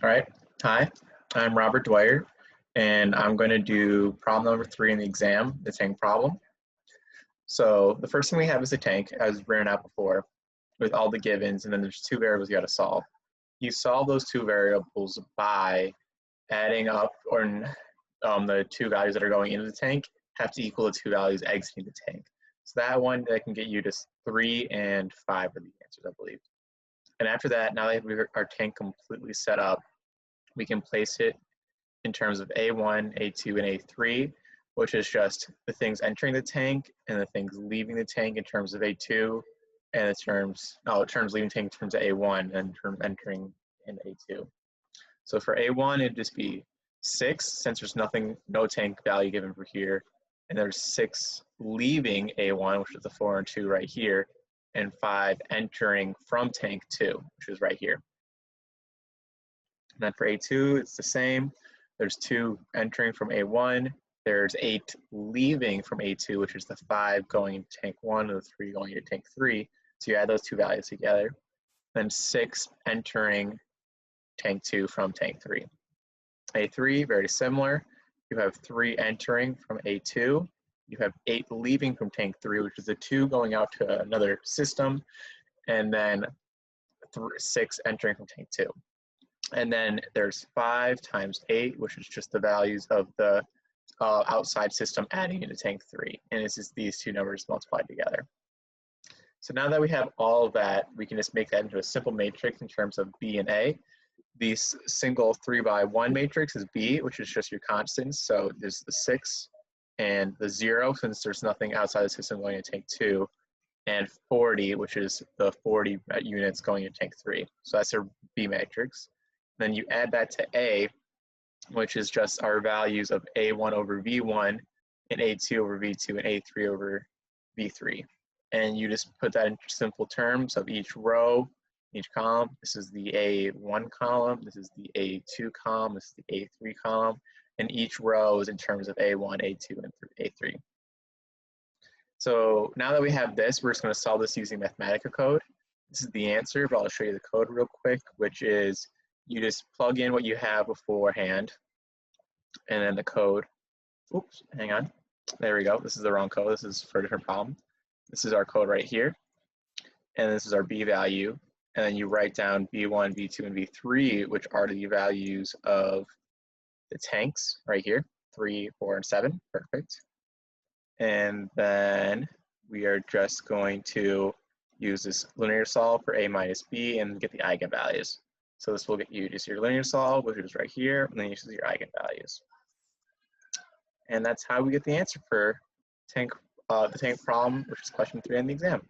All right. Hi, I'm Robert Dwyer, and I'm going to do problem number 3 in the exam, the tank problem. So the first thing we have is a tank, as written out before, with all the givens, and then there's 2 variables you got to solve. You solve those 2 variables by adding up, or the 2 values that are going into the tank have to equal the 2 values exiting the tank. So that one that can get you to 3 and 5 are the answers, I believe. And after that, now that we have our tank completely set up, we can place it in terms of A1, A2, and A3, which is just the things entering the tank and the things leaving the tank in terms of A2, and the terms leaving the tank in terms of A1 and terms entering in A2. So for A1, it'd just be 6, since there's no tank value given for here, and there's 6 leaving A1, which is the 4 and 2 right here, and 5 entering from tank 2, which is right here. And then for A2, it's the same. There's 2 entering from A1. There's 8 leaving from A2, which is the 5 going into tank 1 and the 3 going into tank 3. So you add those 2 values together. Then 6 entering tank 2 from tank 3. A3, very similar. You have 3 entering from A2. You have 8 leaving from tank 3, which is the 2 going out to another system. And then 6 entering from tank 2. And then there's 5 times 8, which is just the values of the outside system adding into tank 3. And it's just these 2 numbers multiplied together. So now that we have all of that, we can just make that into a simple matrix in terms of B and A. The single 3x1 matrix is B, which is just your constants. So there's the 6 and the 0, since there's nothing outside the system going into tank 2, and 40, which is the 40 units going into tank 3. So that's our B matrix. Then you add that to A, which is just our values of A1 over V1, and A2 over V2, and A3 over V3. And you just put that in simple terms of each row, each column. This is the A1 column, this is the A2 column, this is the A3 column, and each row is in terms of A1, A2, and A3. So now that we have this, we're just going to solve this using Mathematica code. This is the answer, but I'll show you the code real quick, which is you just plug in what you have beforehand, and then the code. Oops, hang on. There we go. This is the wrong code. This is for a different problem. This is our code right here, and this is our B value. And then you write down B1, B2, and B3, which are the values of the tanks right here, 3, 4, and 7. Perfect. And then we are just going to use this linear solve for A minus B and get the eigenvalues. So this will get you just your linear solve, which is right here, and then you use your eigenvalues. And that's how we get the answer for the tank problem, which is question 3 in the exam.